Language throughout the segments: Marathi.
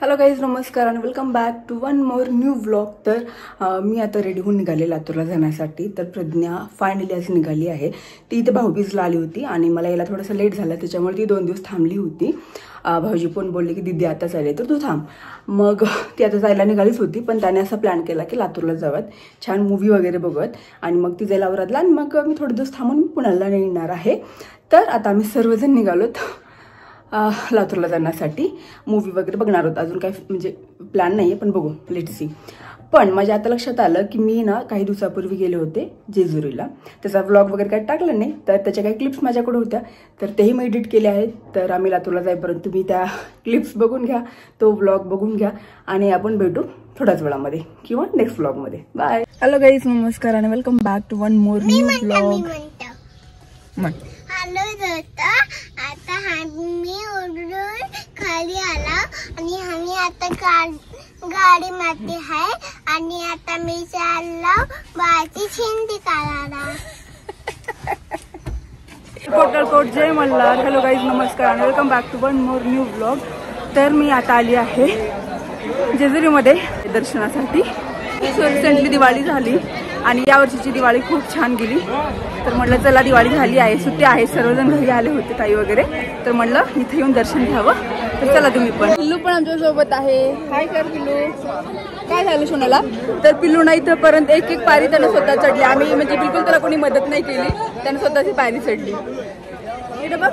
हॅलो गाईज, नमस्कार आणि welcome back to one more new vlog. तर मी आता रेडी होऊन निघाले लातूरला जाण्यासाठी. तर प्रज्ञा फायनली आज निघाली आहे. ती इथे भाऊबीजला आली होती आणि मला यायला थोडंसं लेट झालं, त्याच्यामुळे ती 2 दिवस थांबली होती. भाऊजी पण बोलले की दीदी आताच आले तर तू थांब. मग ती आता जायला निघालीच होती, पण त्याने असा प्लॅन केला की लातूरला जावत, छान मूवी वगैरे बघत आणि मग ती जायला आवरातला आणि मग मी थोडे दिवस थांबून पुण्याला निघणार आहे. तर आता आम्ही सर्वजण निघालोत लातूरला जाण्यासाठी. मूवी वगैरे बघणार होत, अजून काही म्हणजे प्लॅन नाही आहे, पण बघू, लेट सी. पण माझ्या आता लक्षात आलं की मी ना काही दिवसापूर्वी गेले होते जेजुरीला. त्याचा व्लॉग वगैरे काही टाकलं नाही, तर त्याच्या काही क्लिप्स माझ्याकडे होत्या, तर तेही मी एडिट केले आहेत. तर आम्ही लातूरला जाईपर्यंत तुम्ही त्या क्लिप्स बघून घ्या, तो व्लॉग बघून घ्या आणि आपण भेटू थोड्याच वेळामध्ये किंवा नेक्स्ट व्लॉगमध्ये. बाय. हॅलो गाईज, नमस्कार आणि welcome back to one more new vlog. आता आम्ही उडून खाली आला आणि आम्ही आता गाडी मध्ये आहे आणि आता मी चाललो बाची शिंदी काढायला. कोट जय मल्हार. हॅलो गाईज, नमस्कार आणि welcome back to one more new vlog. तर मी आता आली आहे जेजुरीमध्ये दर्शनासाठी. रिसेंटली दिवाळी झाली आणि यावर्षीची दिवाळी खूप छान गेली. तर म्हटलं चला, दिवाळी झाली आहे, सुट्टी आहे, सर्वजण घरी आले होते ताई वगैरे, तर म्हटलं इथे येऊन दर्शन घ्यावं. तर चला तुम्ही पण. पिल्लू पण आमच्या सोबत आहे. हाय कर पिल्लू. काय झालं सोनाला? तर पिल्लू ना इथंपर्यंत एक एक पायरी त्यानं स्वतः चढली. आम्ही म्हणजे बिलकुल त्याला कोणी मदत नाही केली, त्यानं स्वतःची पायरी चढली. इथं बघ.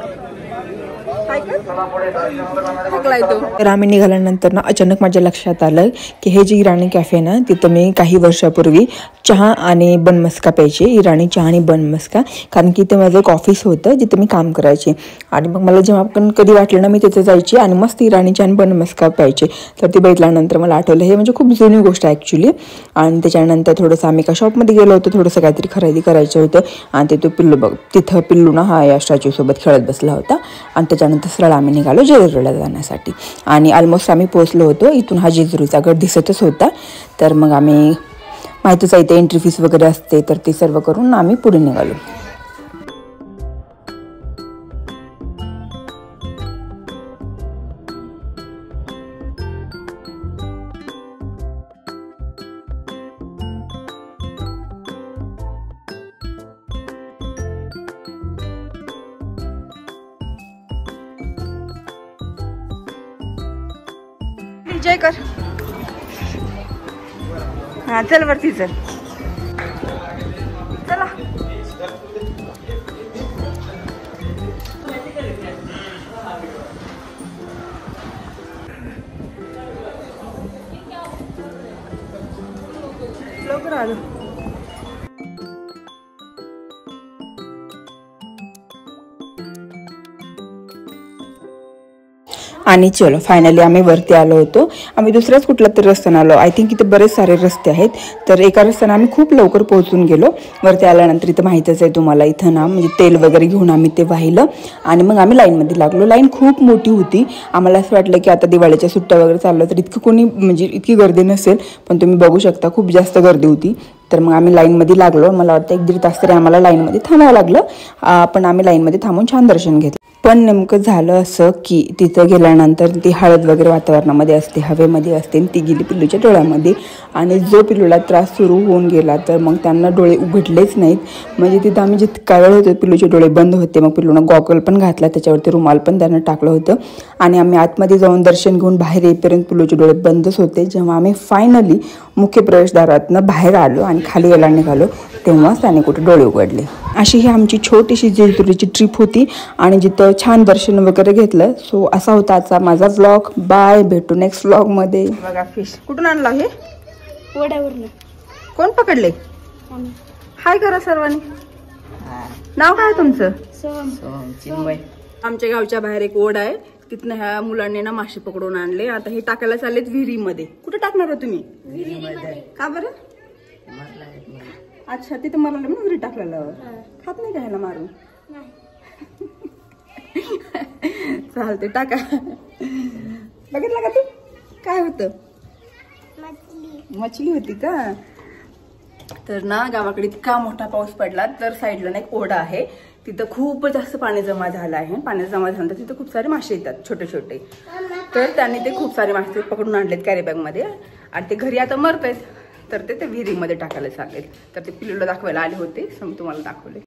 तर आम्ही निघाल्यानंतर ना अचानक माझ्या लक्षात आलं की हे जे इराणी कॅफे ना, तिथं मी काही वर्षापूर्वी चहा आणि बनमस्का प्यायचे. इराणी चहा आणि बनमस्का, कारण की ते माझं एक ऑफिस होतं जिथं मी काम करायचे. आणि मग मला जेव्हा पण कधी वाटलं ना, मी तिथे जायची आणि मस्त इराणी चहा आणि बनमस्का प्यायचे. तर ते बघितल्यानंतर मला आठवलं हे म्हणजे खूप जुनी गोष्ट आहे ॲक्च्युली. आणि त्याच्यानंतर थोडंसं आम्ही एका शॉपमध्ये गेलो होतो, थोडंसं काहीतरी खरेदी करायचं होतं. आणि तिथं पिल्लू बघ, तिथं पिल्लू ना हा या स्टॅच्यूसोबत खेळत बसला होता. आणि त्याच्यानंतर सरळ आम्ही निघालो जेजुरीला जाण्यासाठी. आणि ऑलमोस्ट आम्ही पोहोचलो होतो. इथून हा जेजुरीचा गड दिसतच होता. तर मग आम्ही, माहितीच आहे इथे एंट्री फीस वगैरे असते, तर ते सर्व करून आम्ही पुढे निघालो. जय कर. हा चल वरती चल. चला. लवकर आलो. आणि चलो फायनली आम्ही वरती आलो होतो. आम्ही दुसऱ्याच कुठल्या तरी रस्त्याने आलो. आय थिंक इथे बरेच सारे रस्ते आहेत. तर एका रस्त्याने आम्ही खूप लवकर पोहोचून गेलो. वरती आल्यानंतर इथं माहीतच आहे तुम्हाला, इथं ना म्हणजे तेल वगैरे घेऊन आम्ही ते वाहिलं आणि मग आम्ही लाईनमध्ये लागलो. लाईन खूप मोठी होती. आम्हाला असं वाटलं की आता दिवाळीच्या सुट्ट्या वगैरे चाललं तर इतकं कोणी म्हणजे इतकी गर्दी नसेल, पण तुम्ही बघू शकता खूप जास्त गर्दी होती. तर मग आम्ही लाईनमध्ये लागलो. मला वाटतं 1-1.5 तास तरी आम्हाला लाईनमध्ये थांबावं लागलं. पण आम्ही लाईनमध्ये थांबून छान दर्शन घेतलं. पण नेमकं झालं असं की तिथं गेल्यानंतर ती हळद वगैरे वातावरणामध्ये असते, हवेमध्ये असते, ती गेली पिल्लूच्या डोळ्यामध्ये. आणि जो पिल्लूला त्रास सुरू होऊन गेला, तर मग त्यांना डोळे उघडलेच नाहीत. म्हणजे तिथं आम्ही जितका वेळ होतो पिल्लूचे डोळे बंद होते. मग पिल्लूनं गॉगल पण घातला, त्याच्यावरती रुमाल पण त्यानं टाकलं होतं. आणि आम्ही आतमध्ये जाऊन दर्शन घेऊन बाहेर येईपर्यंत पिल्लूचे डोळे बंदच होते. जेव्हा आम्ही फायनली मुख्य प्रवेशद्वारातनं बाहेर आलो आणि खाली यायला निघालो, तेव्हाच त्याने कुठे डोळे उघडले. अशी ही आमची छोटीशी जेजुरीची ट्रिप होती आणि जिथं छान दर्शन वगैरे घेतलं. सो असा होता आजचा माझा व्लॉग. बाय, भेटू नेक्स्ट व्लॉगमध्ये. बघा फिश कुठून आणला हे? वड्यावरून. कोण पकडले? हाय करा सर्वांनी. नाव काय तुमचं? आमच्या गावच्या बाहेर एक ओढ आहे, तिथनं ह्या मुलांनी ना मासे पकडून आणले. आता हे टाकायला चाललेत विहिरीमध्ये. कुठे टाकणार हो तुम्ही? का बरं? अच्छा, तिथे मला ना विहिरी टाकलेलं. खात नाही का ह्याला मारून? चालते, टाका. बघितलं का तू काय होतं? मछली होती का? तर ना गावाकडे इतका मोठा पाऊस पडला, तर साईडला ना एक ओढा आहे, तिथं खूप जास्त पाणी जमा झालं आहे. पाणी जमा झाल्यानंतर तिथं खूप सारे मासे येतात छोटे छोटे. तर त्यांनी ते खूप सारे मासे पकडून आणलेत कॅरी बॅगमध्ये आणि ते घरी आता मरत आहेत. तर ते विहिरीमध्ये टाकायला चाललेत. तर ते पिल्लूला दाखवायला आले होते, तुम्हाला दाखवले.